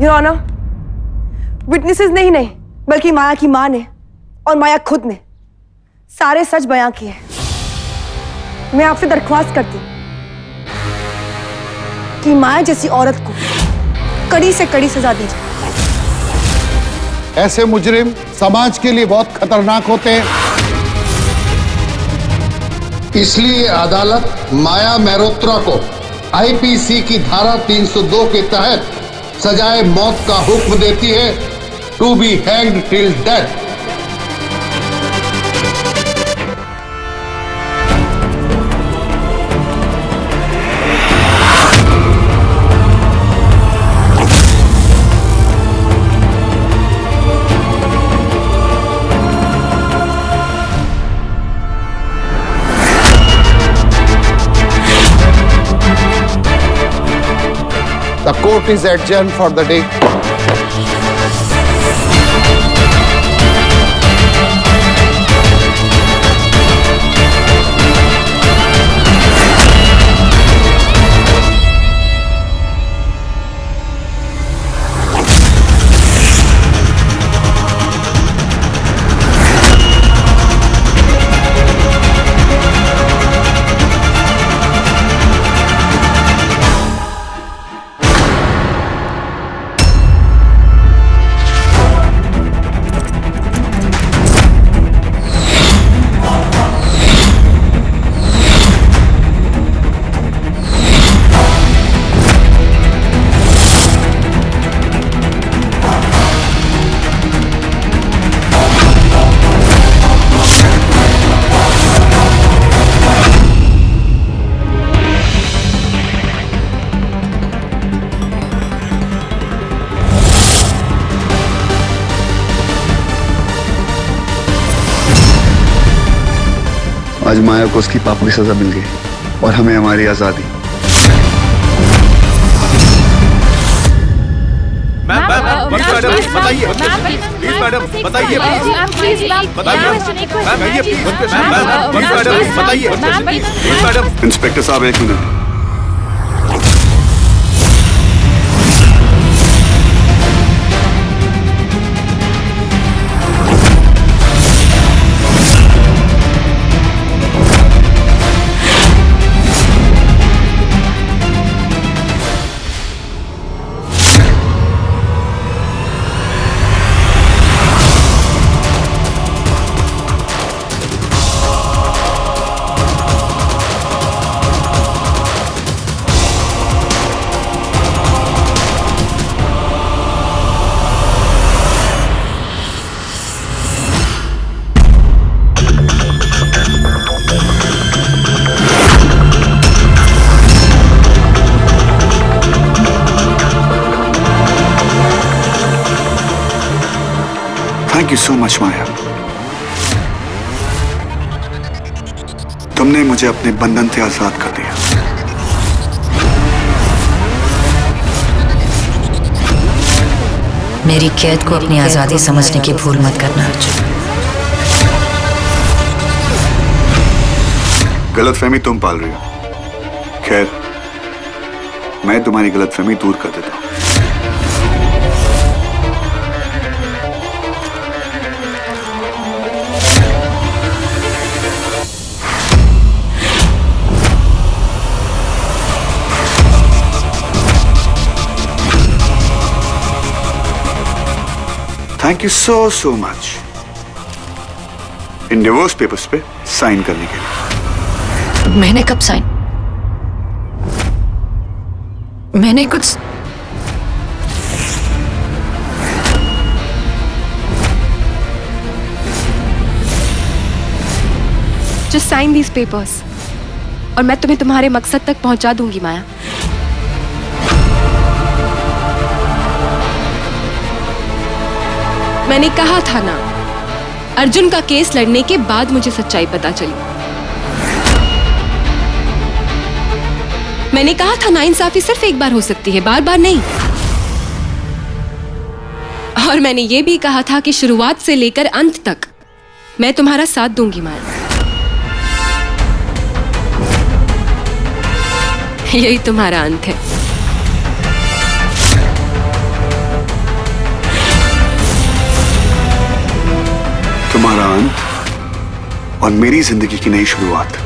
Your honour, witnesses नहीं बल्कि माया की मां ने और माया खुद ने सारे सच बयां किए हैं। मैं आपसे दरख्वास्त करती हूं कि माया जैसी औरत को कड़ी से कड़ी सजा दी जाए। ऐसे मुजरिम समाज के लिए बहुत खतरनाक होते हैं। इसलिए अदालत माया मेहरोत्रा को आईपीसी की धारा 302 के तहत सजाए मौत का हुक्म देती है, to be hanged till death. The court is adjourned for the day. आज माया को उसकी पापों की सजा मिल गई और हमें हमारी आजादी। मैम बताइए प्लीज, मैडम बताइए प्लीज, मैडम। इंस्पेक्टर साहब एक minute. Thank you so much Maya, तुमने मुझे अपने बंधन से आजाद कर दिया। मेरी कैद को अपनी आजादी समझने की भूल मत करना अर्जुन। गलतफहमी तुम पाल रही हो। खैर, मैं तुम्हारी गलतफहमी दूर कर देता हूं। Thank you so much in divorce papers पे साइन करने के लिए। मैंने कब साइन? मैंने कुछ जस्ट साइन दीज पेपर्स और मैं तुम्हें तुम्हारे मकसद तक पहुंचा दूंगी माया। मैंने कहा था ना, अर्जुन का केस लड़ने के बाद मुझे सच्चाई पता चली। मैंने कहा था नाइंसाफी सिर्फ एक बार हो सकती है, बार बार नहीं। और मैंने ये भी कहा था कि शुरुआत से लेकर अंत तक मैं तुम्हारा साथ दूंगी माया। यही तुम्हारा अंत है। तुम्हारा अंत और मेरी जिंदगी की नई शुरुआत,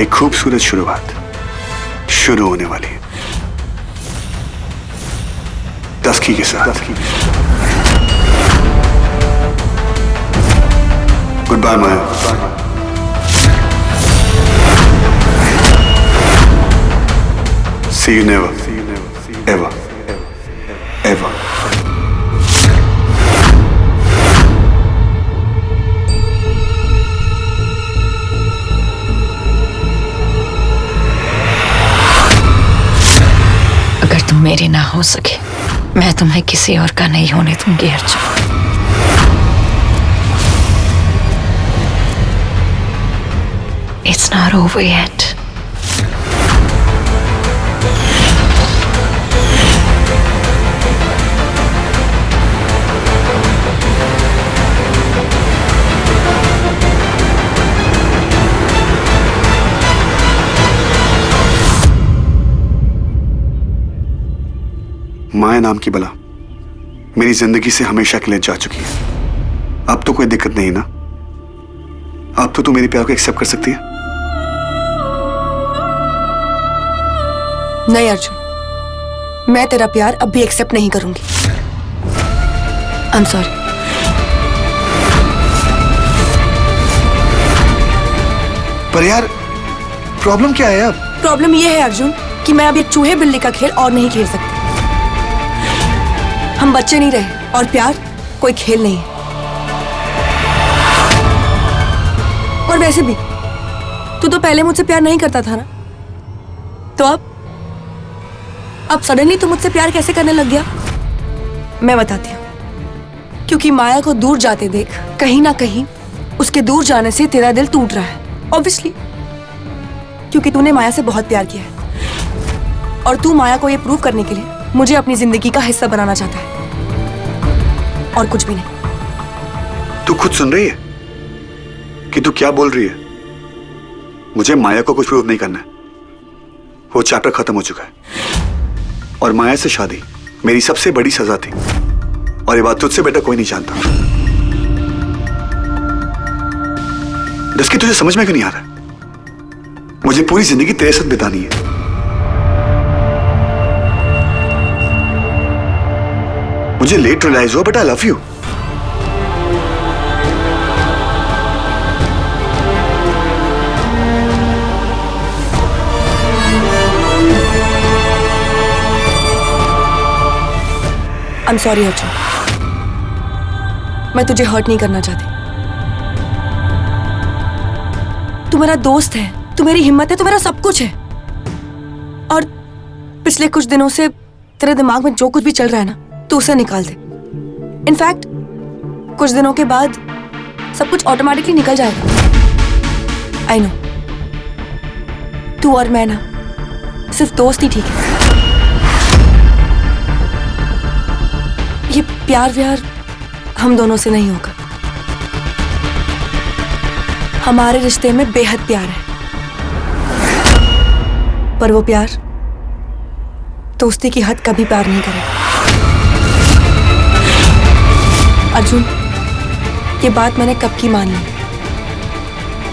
एक खूबसूरत शुरुआत शुरू होने वाली है। Daski ke saath. Goodbye, Maya. See you never. Ever. Ever. अगर तुम मेरी ना हो सके, मैं तुम्हें किसी और का नहीं होने दूंगी Arjun. It's not over yet. माया नाम की बला मेरी जिंदगी से हमेशा के लिए जा चुकी है। अब तो कोई दिक्कत नहीं ना। अब तो तू मेरे प्यार को एक्सेप्ट कर सकती है। नहीं अर्जुन, मैं तेरा प्यार अब भी एक्सेप्ट नहीं करूंगी। आई एम सॉरी। पर यार प्रॉब्लम क्या है अब? प्रॉब्लम यह है अर्जुन कि मैं अब एक चूहे बिल्ली का खेल और नहीं खेल सकती। हम बच्चे नहीं रहे और प्यार कोई खेल नहीं है। और वैसे भी तू तो पहले मुझसे प्यार नहीं करता था ना, तो अब सडनली तू मुझसे प्यार कैसे करने लग गया? मैं बताती हूँ। क्योंकि माया को दूर जाते देख कहीं ना कहीं उसके दूर जाने से तेरा दिल टूट रहा है। ऑब्वियसली क्योंकि तूने माया से बहुत प्यार किया है और तू माया को ये प्रूव करने के लिए मुझे अपनी जिंदगी का हिस्सा बनाना चाहता है, और कुछ भी नहीं। तू खुद सुन रही है कि तू क्या बोल रही है? मुझे माया को कुछ प्रूव नहीं करना है। वो चैप्टर खत्म हो चुका है और माया से शादी मेरी सबसे बड़ी सजा थी, और ये बात तुझसे बेटा कोई नहीं जानता। दस्की तुझे समझ में क्यों नहीं आ रहा? मुझे पूरी जिंदगी तेरे साथ बितानी है। मुझे लेट रियलाइज हुआ but I love you. I am sorry Arjun, मैं तुझे हर्ट नहीं करना चाहती। तू मेरा दोस्त है, तू मेरी हिम्मत है, तू मेरा सब कुछ है। और पिछले कुछ दिनों से तेरे दिमाग में जो कुछ भी चल रहा है ना, तू उसे निकाल दे। इनफैक्ट कुछ दिनों के बाद सब कुछ ऑटोमेटिकली निकल जाएगा। आई नो तू और मैं ना सिर्फ दोस्त ही ठीक है। ये प्यार व्यार हम दोनों से नहीं होगा। हमारे रिश्ते में बेहद प्यार है, पर वो प्यार दोस्ती की हद कभी पार नहीं करेगा। अर्जुन, ये बात मैंने कब की मान ली,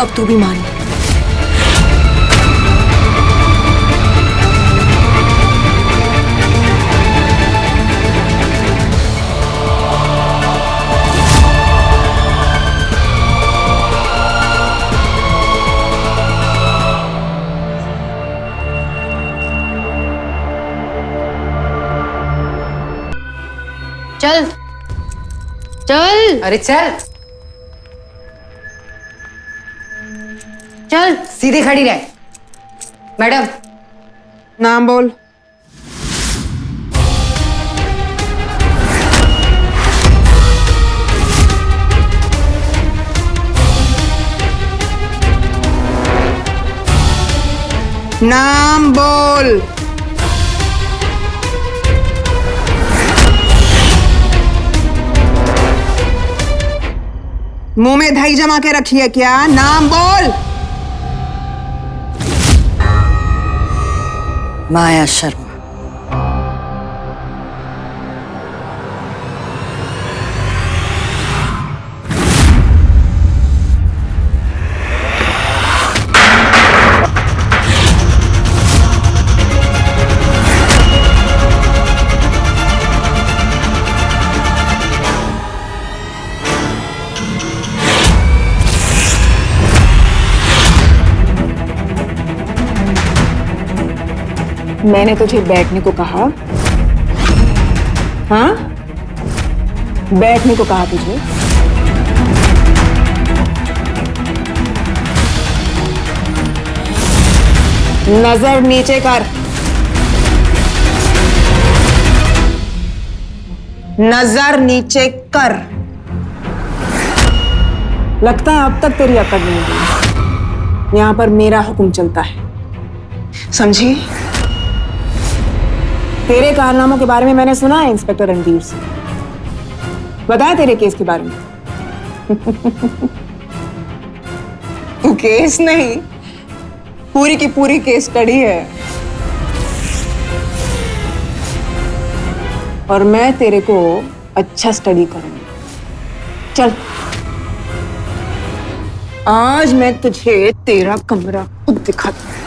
अब तू भी मान ले। चल चल, अरे चल चल, सीधे खड़ी रह। मैडम, नाम बोल। नाम बोल। मुंह में दही जमा के रखी है क्या? नाम बोल। माया शर्मा। मैंने तुझे बैठने को कहा? हाँ, बैठने को कहा तुझे? नजर नीचे कर, नजर नीचे कर। लगता है अब तक तेरी अकड़ नहीं हुई। यहां पर मेरा हुक्म चलता है, समझी? तेरे कारनामों के बारे में मैंने सुना है इंस्पेक्टर रणवीर से। बताया तेरे केस के बारे में? तू केस नहीं, पूरी की पूरी केस स्टडी है। और मैं तेरे को अच्छा स्टडी करूंगी। चल, आज मैं तुझे तेरा कमरा खुद दिखाती हूं।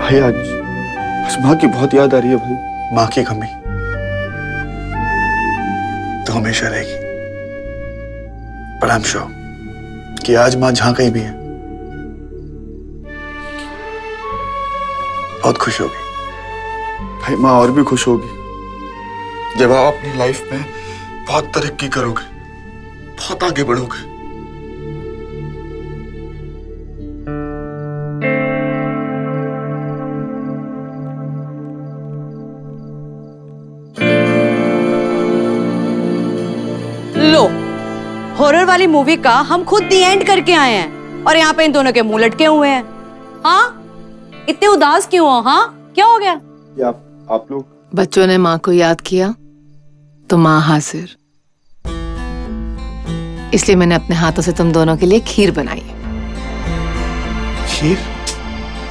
भाई आज माँ की बहुत याद आ रही है भाई। माँ की कमी तो हमेशा रहेगी, पर आई एम श्योर कि आज माँ जहां कहीं भी है बहुत खुश होगी। भाई माँ और भी खुश होगी जब आप अपनी लाइफ में बहुत तरक्की करोगे, बहुत आगे बढ़ोगे। हॉरर वाली मूवी का हम खुद दी एंड करके आए हैं और यहाँ पे इन दोनों के मुंह लटके हुए हैं। हाँ, इतने उदास क्यों हो? हाँ, क्या हो गया? आप लोग बच्चों ने माँ को याद किया तो माँ हाजिर, इसलिए मैंने अपने हाथों से तुम दोनों के लिए खीर बनाई है। खीर?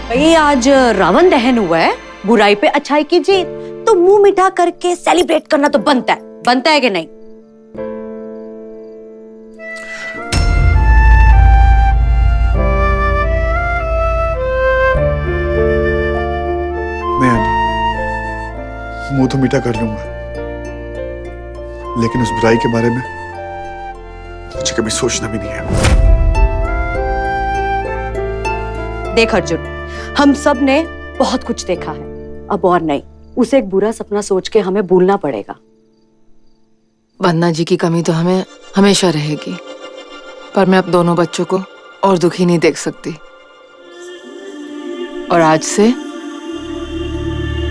भाई आज रावण दहन हुआ है, बुराई पे अच्छाई की जीत, तो मुंह मीठा करके सेलिब्रेट करना तो बनता है कि नहीं? मुंह तो मीठा कर लूंगा, लेकिन उस बुराई के बारे में मुझे कभी सोचना भी नहीं है। देख अर्जुन, हम सब ने बहुत कुछ देखा है, अब और नहीं। उसे एक बुरा सपना सोच के हमें भूलना पड़ेगा। वंदना जी की कमी तो हमें हमेशा रहेगी, पर मैं अब दोनों बच्चों को और दुखी नहीं देख सकती। और आज से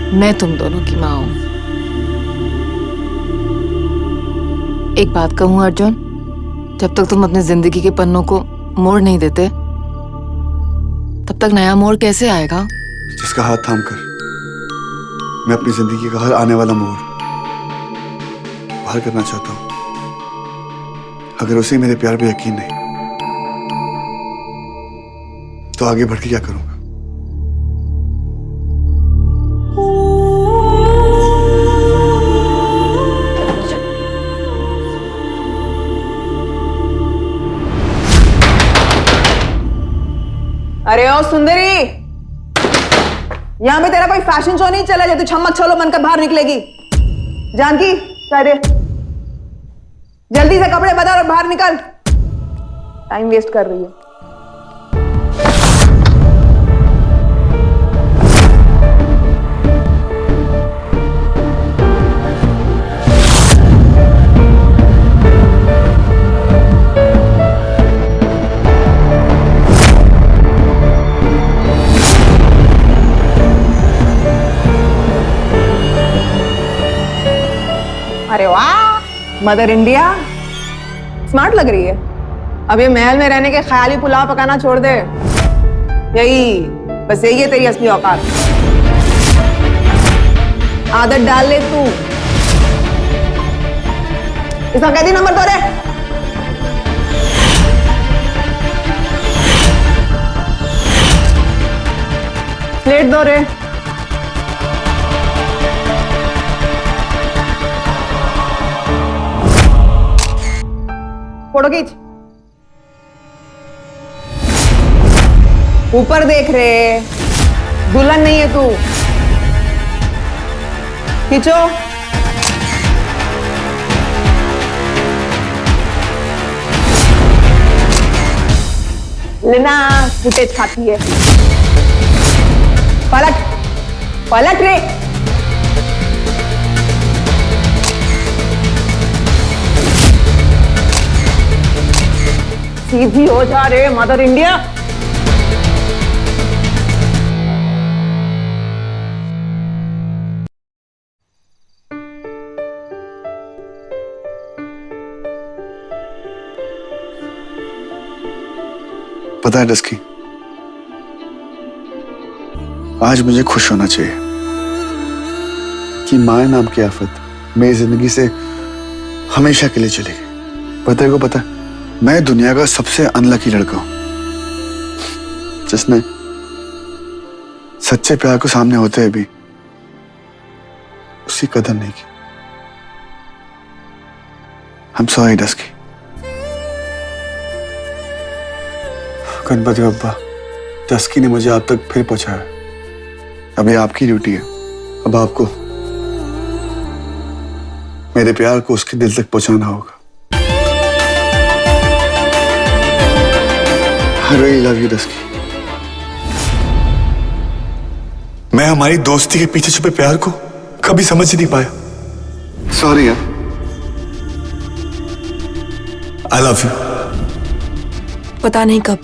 मैं तुम दोनों की माँ हूं। एक बात कहूं अर्जुन, जब तक तुम अपनी जिंदगी के पन्नों को मोड़ नहीं देते, तब तक नया मोड़ कैसे आएगा? जिसका हाथ थाम कर मैं अपनी जिंदगी का हर आने वाला मोड़ पार करना चाहता हूं, अगर उसे मेरे प्यार पे यकीन नहीं तो आगे बढ़ के क्या करूंगा? अरे ओ सुंदरी, यहां पे तेरा कोई फैशन शो नहीं चला जो तू छमक छोलो बनकर बाहर निकलेगी। जानकी, चाय दे। जल्दी से कपड़े बदल और बाहर निकल, टाइम वेस्ट कर रही है। अरे वाह, मदर इंडिया स्मार्ट लग रही है। अब ये महल में रहने के ख्याली पुलाव पकाना छोड़ दे। बस यही है तेरी असली औकात। आदत डाल ले तू। इसका कैदी नंबर तो रे। प्लेट दो रे। फोटो खींच। ऊपर देख रे, दुल्हन नहीं है तू। खींचो। लेना फुटेज खाती है। पलट पलट रे। सीधी हो जा रे मदर इंडिया। पता है डस्की, आज मुझे खुश होना चाहिए कि माया नाम की आफत मेरी जिंदगी से हमेशा के लिए चली गई। पता है को पता है, मैं दुनिया का सबसे अनलकी लड़का हूं जिसने सच्चे प्यार को सामने होते हुए भी उसकी कदर नहीं की। I'm sorry dusky. Ganpati Bappa, dusky ने मुझे आप तक फिर पहुंचाया। अब ये आपकी ड्यूटी है। अब आपको मेरे प्यार को उसके दिल तक पहुंचाना होगा। I really love you dusky. मैं हमारी दोस्ती के पीछे छुपे प्यार को कभी समझ ही नहीं पाया। सॉरी यार। I love you। पता नहीं कब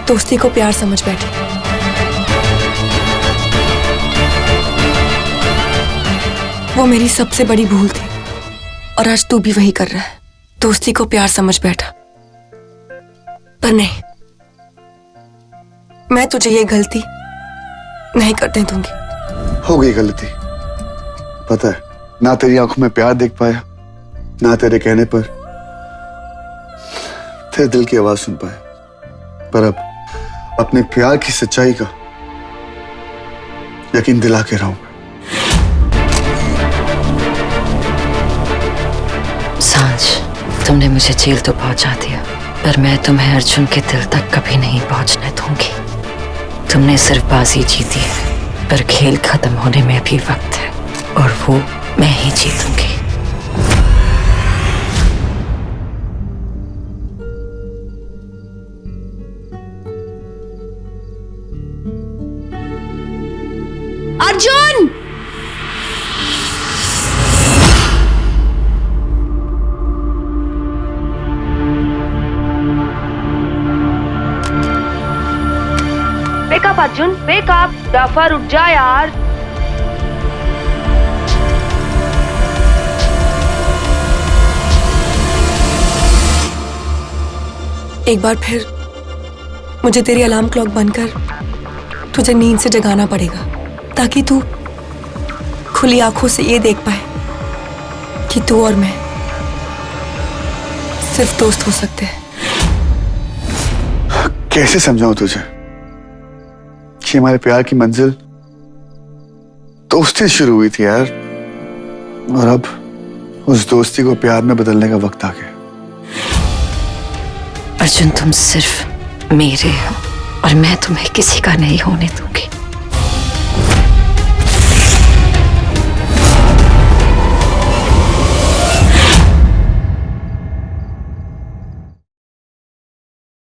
दोस्ती को प्यार समझ बैठी। वो मेरी सबसे बड़ी भूल थी और आज तू भी वही कर रहा है। दोस्ती को प्यार समझ बैठा, पर नहीं, मैं तुझे ये गलती नहीं करने दूंगी। हो गई गलती। पता है, ना तेरी आंखों में प्यार देख पाया, ना तेरे कहने पर तेरे दिल की आवाज सुन पाया, पर अब अपने प्यार की सच्चाई का यकीन दिला के रहूंगा। सांझ, तुमने मुझे जेल तो पहुंचा दिया, पर मैं तुम्हें अर्जुन के दिल तक कभी नहीं पहुंचने दूंगी। तुमने सिर्फ बाजी जीती है, पर खेल खत्म होने में अभी वक्त है और वो मैं ही जीतूंगी। Arjun! Wake up Arjun, wake up. Jafar उठ जा यार। एक बार फिर मुझे तेरी अलार्म क्लॉक बनकर तुझे नींद से जगाना पड़ेगा, ताकि तू खुली आंखों से ये देख पाए कि तू और मैं सिर्फ दोस्त हो सकते हैं। कैसे समझाऊं तुझे कि हमारे प्यार की मंजिल दोस्ती शुरू हुई थी यार, और अब उस दोस्ती को प्यार में बदलने का वक्त आ गया। अर्जुन, तुम सिर्फ मेरे हो और मैं तुम्हें किसी का नहीं होने दूंगी।